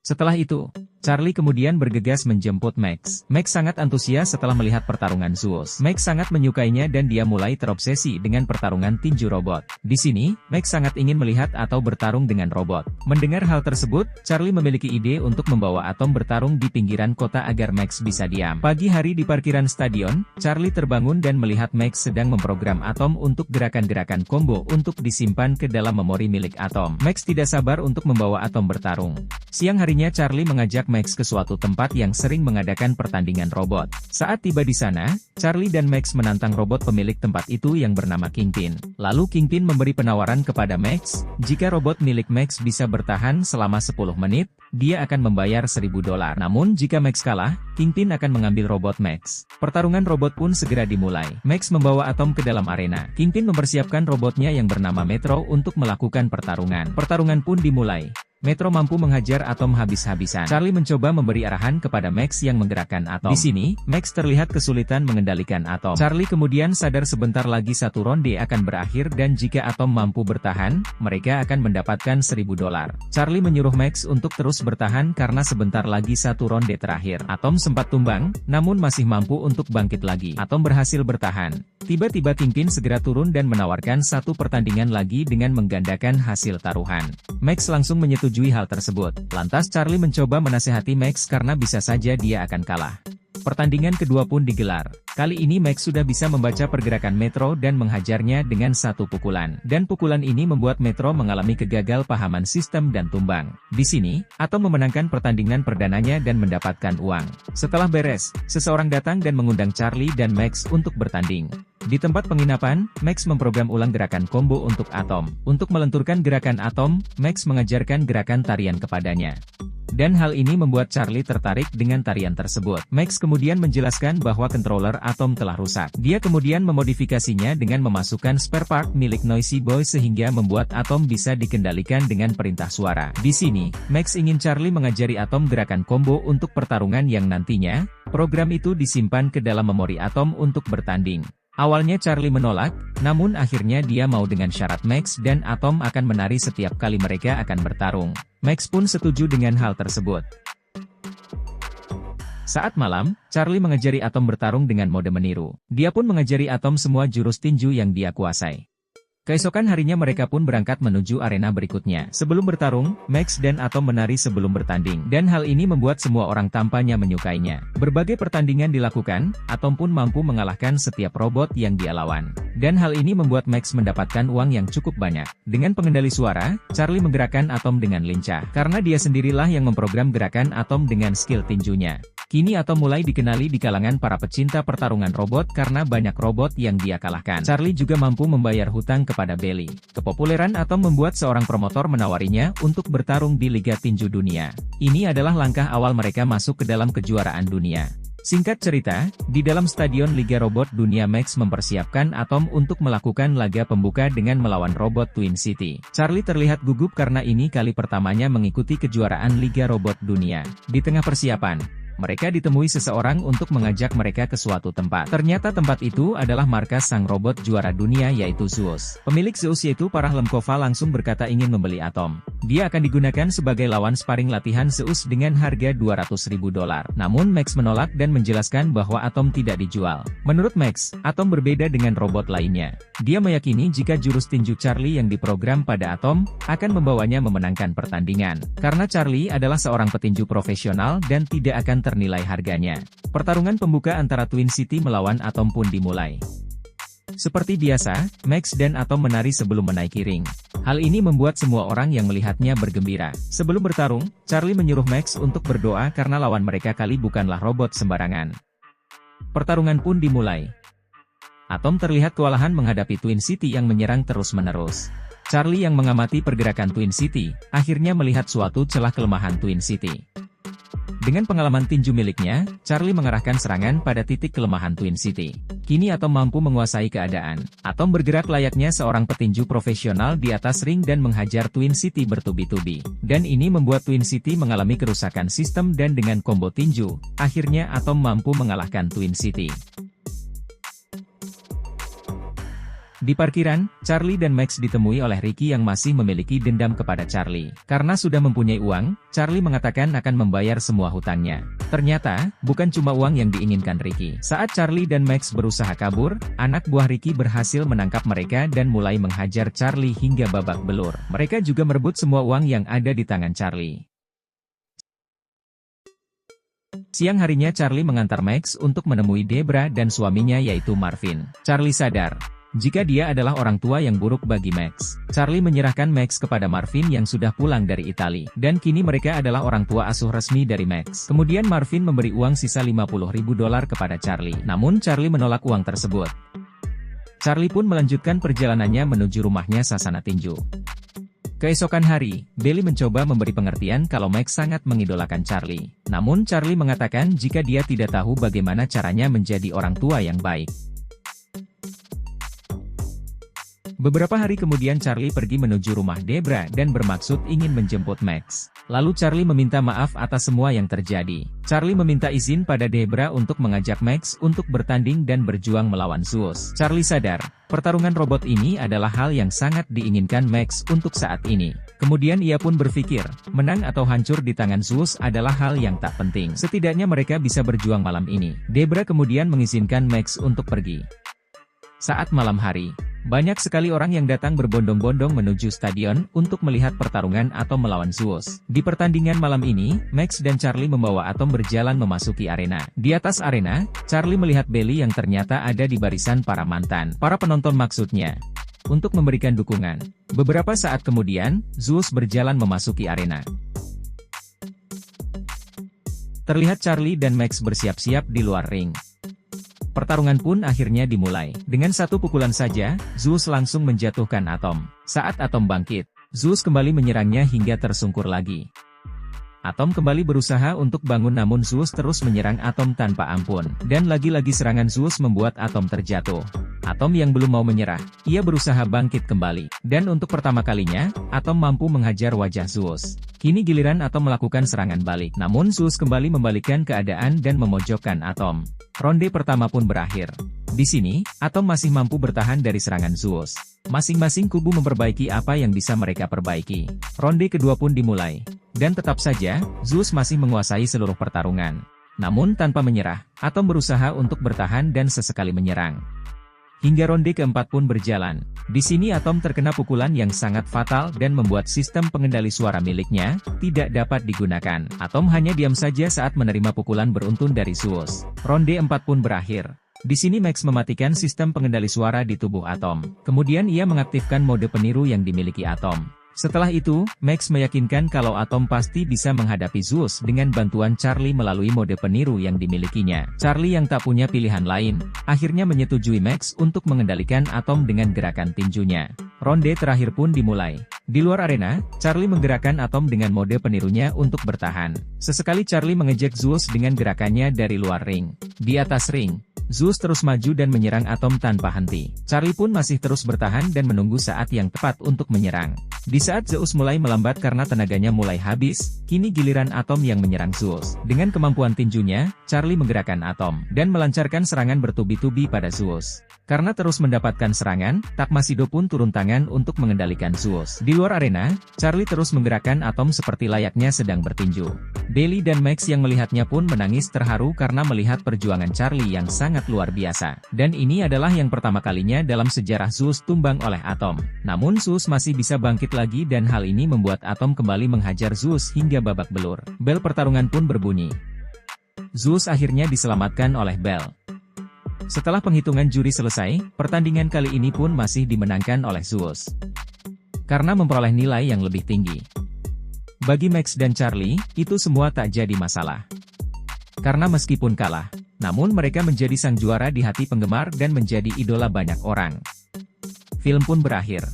Setelah itu, Charlie kemudian bergegas menjemput Max. Max sangat antusias setelah melihat pertarungan Zeus. Max sangat menyukainya dan dia mulai terobsesi dengan pertarungan tinju robot. Di sini, Max sangat ingin melihat atau bertarung dengan robot. Mendengar hal tersebut, Charlie memiliki ide untuk membawa Atom bertarung di pinggiran kota agar Max bisa diam. Pagi hari di parkiran stadion, Charlie terbangun dan melihat Max sedang memprogram Atom untuk gerakan-gerakan combo untuk disimpan ke dalam memori milik Atom. Max tidak sabar untuk membawa Atom bertarung. Siang harinya Charlie mengajak Max ke suatu tempat yang sering mengadakan pertandingan robot. Saat tiba di sana, Charlie dan Max menantang robot pemilik tempat itu yang bernama Kingpin. Lalu Kingpin memberi penawaran kepada Max, jika robot milik Max bisa bertahan selama 10 menit, dia akan membayar $1.000. Namun jika Max kalah, Kingpin akan mengambil robot Max. Pertarungan robot pun segera dimulai. Max membawa Atom ke dalam arena. Kingpin mempersiapkan robotnya yang bernama Metro untuk melakukan pertarungan. Pertarungan pun dimulai. Metro mampu menghajar Atom habis-habisan. Charlie mencoba memberi arahan kepada Max yang menggerakkan Atom. Di sini, Max terlihat kesulitan mengendalikan Atom. Charlie kemudian sadar sebentar lagi satu ronde akan berakhir dan jika Atom mampu bertahan, mereka akan mendapatkan $1.000. Charlie menyuruh Max untuk terus bertahan karena sebentar lagi satu ronde terakhir. Atom sempat tumbang, namun masih mampu untuk bangkit lagi. Atom berhasil bertahan. Tiba-tiba Kingpin segera turun dan menawarkan satu pertandingan lagi dengan menggandakan hasil taruhan. Max langsung menyetujui hal tersebut. Lantas Charlie mencoba menasehati Max karena bisa saja dia akan kalah. Pertandingan kedua pun digelar. Kali ini Max sudah bisa membaca pergerakan Metro dan menghajarnya dengan satu pukulan. Dan pukulan ini membuat Metro mengalami kegagalpahaman sistem dan tumbang. Di sini, Atom memenangkan pertandingan perdananya dan mendapatkan uang. Setelah beres, seseorang datang dan mengundang Charlie dan Max untuk bertanding. Di tempat penginapan, Max memprogram ulang gerakan combo untuk Atom. Untuk melenturkan gerakan Atom, Max mengajarkan gerakan tarian kepadanya. Dan hal ini membuat Charlie tertarik dengan tarian tersebut. Max kemudian menjelaskan bahwa controller Atom telah rusak. Dia kemudian memodifikasinya dengan memasukkan spare part milik Noisy Boy sehingga membuat Atom bisa dikendalikan dengan perintah suara. Di sini, Max ingin Charlie mengajari Atom gerakan combo untuk pertarungan yang nantinya, program itu disimpan ke dalam memori Atom untuk bertanding. Awalnya Charlie menolak, namun akhirnya dia mau dengan syarat Max dan Atom akan menari setiap kali mereka akan bertarung. Max pun setuju dengan hal tersebut. Saat malam, Charlie mengajari Atom bertarung dengan mode meniru. Dia pun mengajari Atom semua jurus tinju yang dia kuasai. Keesokan harinya mereka pun berangkat menuju arena berikutnya. Sebelum bertarung, Max dan Atom menari sebelum bertanding. Dan hal ini membuat semua orang tampaknya menyukainya. Berbagai pertandingan dilakukan, Atom pun mampu mengalahkan setiap robot yang dia lawan. Dan hal ini membuat Max mendapatkan uang yang cukup banyak. Dengan pengendali suara, Charlie menggerakkan Atom dengan lincah. Karena dia sendirilah yang memprogram gerakan Atom dengan skill tinjunya. Kini Atom mulai dikenali di kalangan para pecinta pertarungan robot karena banyak robot yang dia kalahkan. Charlie juga mampu membayar hutang kepada Belly. Kepopuleran Atom membuat seorang promotor menawarinya untuk bertarung di Liga Tinju Dunia. Ini adalah langkah awal mereka masuk ke dalam kejuaraan dunia. Singkat cerita, di dalam stadion Liga Robot Dunia Max mempersiapkan Atom untuk melakukan laga pembuka dengan melawan robot Twin City. Charlie terlihat gugup karena ini kali pertamanya mengikuti kejuaraan Liga Robot Dunia. Di tengah persiapan, mereka ditemui seseorang untuk mengajak mereka ke suatu tempat. Ternyata tempat itu adalah markas sang robot juara dunia yaitu Zeus. Pemilik Zeus yaitu Parah Lemkova langsung berkata ingin membeli Atom. Dia akan digunakan sebagai lawan sparring latihan Zeus dengan harga $200.000. Namun Max menolak dan menjelaskan bahwa Atom tidak dijual. Menurut Max, Atom berbeda dengan robot lainnya. Dia meyakini jika jurus tinju Charlie yang diprogram pada Atom, akan membawanya memenangkan pertandingan. Karena Charlie adalah seorang petinju profesional dan tidak akan ternilai harganya. Pertarungan pembuka antara Twin City melawan Atom pun dimulai. Seperti biasa, Max dan Atom menari sebelum menaiki ring. Hal ini membuat semua orang yang melihatnya bergembira. Sebelum bertarung, Charlie menyuruh Max untuk berdoa karena lawan mereka kali bukanlah robot sembarangan. Pertarungan pun dimulai. Atom terlihat kewalahan menghadapi Twin City yang menyerang terus-menerus. Charlie yang mengamati pergerakan Twin City, akhirnya melihat suatu celah kelemahan Twin City. Dengan pengalaman tinju miliknya, Charlie mengarahkan serangan pada titik kelemahan Twin City. Kini Atom mampu menguasai keadaan. Atom bergerak layaknya seorang petinju profesional di atas ring dan menghajar Twin City bertubi-tubi. Dan ini membuat Twin City mengalami kerusakan sistem dan dengan combo tinju, akhirnya Atom mampu mengalahkan Twin City. Di parkiran, Charlie dan Max ditemui oleh Ricky yang masih memiliki dendam kepada Charlie. Karena sudah mempunyai uang, Charlie mengatakan akan membayar semua hutangnya. Ternyata, bukan cuma uang yang diinginkan Ricky. Saat Charlie dan Max berusaha kabur, anak buah Ricky berhasil menangkap mereka dan mulai menghajar Charlie hingga babak belur. Mereka juga merebut semua uang yang ada di tangan Charlie. Siang harinya Charlie mengantar Max untuk menemui Debra dan suaminya yaitu Marvin. Charlie sadar jika dia adalah orang tua yang buruk bagi Max. Charlie menyerahkan Max kepada Marvin yang sudah pulang dari Italia. Dan kini mereka adalah orang tua asuh resmi dari Max. Kemudian Marvin memberi uang sisa $50.000 kepada Charlie. Namun Charlie menolak uang tersebut. Charlie pun melanjutkan perjalanannya menuju rumahnya Sasana Tinju. Keesokan hari, Belly mencoba memberi pengertian kalau Max sangat mengidolakan Charlie. Namun Charlie mengatakan jika dia tidak tahu bagaimana caranya menjadi orang tua yang baik. Beberapa hari kemudian Charlie pergi menuju rumah Debra dan bermaksud ingin menjemput Max. Lalu Charlie meminta maaf atas semua yang terjadi. Charlie meminta izin pada Debra untuk mengajak Max untuk bertanding dan berjuang melawan Zeus. Charlie sadar, pertarungan robot ini adalah hal yang sangat diinginkan Max untuk saat ini. Kemudian ia pun berpikir, menang atau hancur di tangan Zeus adalah hal yang tak penting. Setidaknya mereka bisa berjuang malam ini. Debra kemudian mengizinkan Max untuk pergi. Saat malam hari, banyak sekali orang yang datang berbondong-bondong menuju stadion untuk melihat pertarungan Atom melawan Zeus. Di pertandingan malam ini, Max dan Charlie membawa Atom berjalan memasuki arena. Di atas arena, Charlie melihat Belly yang ternyata ada di barisan para mantan. Para penonton maksudnya, untuk memberikan dukungan. Beberapa saat kemudian, Zeus berjalan memasuki arena. Terlihat Charlie dan Max bersiap-siap di luar ring. Pertarungan pun akhirnya dimulai. Dengan satu pukulan saja, Zeus langsung menjatuhkan Atom. Saat Atom bangkit, Zeus kembali menyerangnya hingga tersungkur lagi. Atom kembali berusaha untuk bangun namun Zeus terus menyerang Atom tanpa ampun. Dan lagi-lagi serangan Zeus membuat Atom terjatuh. Atom yang belum mau menyerah, ia berusaha bangkit kembali. Dan untuk pertama kalinya, Atom mampu menghajar wajah Zeus. Kini giliran Atom melakukan serangan balik. Namun Zeus kembali membalikkan keadaan dan memojokkan Atom. Ronde pertama pun berakhir. Di sini, Atom masih mampu bertahan dari serangan Zeus. Masing-masing kubu memperbaiki apa yang bisa mereka perbaiki. Ronde kedua pun dimulai. Dan tetap saja, Zeus masih menguasai seluruh pertarungan. Namun tanpa menyerah, Atom berusaha untuk bertahan dan sesekali menyerang. Hingga ronde keempat pun berjalan. Di sini Atom terkena pukulan yang sangat fatal dan membuat sistem pengendali suara miliknya tidak dapat digunakan. Atom hanya diam saja saat menerima pukulan beruntun dari Zeus. Ronde 4 pun berakhir. Di sini Max mematikan sistem pengendali suara di tubuh Atom. Kemudian ia mengaktifkan mode peniru yang dimiliki Atom. Setelah itu, Max meyakinkan kalau Atom pasti bisa menghadapi Zeus dengan bantuan Charlie melalui mode peniru yang dimilikinya. Charlie yang tak punya pilihan lain, akhirnya menyetujui Max untuk mengendalikan Atom dengan gerakan tinjunya. Ronde terakhir pun dimulai. Di luar arena, Charlie menggerakkan Atom dengan mode penirunya untuk bertahan. Sesekali Charlie mengejek Zeus dengan gerakannya dari luar ring. Di atas ring, Zeus terus maju dan menyerang Atom tanpa henti. Charlie pun masih terus bertahan dan menunggu saat yang tepat untuk menyerang. Di saat Zeus mulai melambat karena tenaganya mulai habis, kini giliran Atom yang menyerang Zeus. Dengan kemampuan tinjunya, Charlie menggerakkan Atom dan melancarkan serangan bertubi-tubi pada Zeus. Karena terus mendapatkan serangan, Takmasido pun turun tangan untuk mengendalikan Zeus. Di luar arena, Charlie terus menggerakkan Atom seperti layaknya sedang bertinju. Belly dan Max yang melihatnya pun menangis terharu karena melihat perjuangan Charlie yang sangat luar biasa. Dan ini adalah yang pertama kalinya dalam sejarah Zeus tumbang oleh Atom. Namun Zeus masih bisa bangkit lagi dan hal ini membuat Atom kembali menghajar Zeus hingga babak belur. Bel pertarungan pun berbunyi. Zeus akhirnya diselamatkan oleh Bel. Setelah penghitungan juri selesai, pertandingan kali ini pun masih dimenangkan oleh Zeus. Karena memperoleh nilai yang lebih tinggi. Bagi Max dan Charlie, itu semua tak jadi masalah. Karena meskipun kalah, namun mereka menjadi sang juara di hati penggemar dan menjadi idola banyak orang. Film pun berakhir.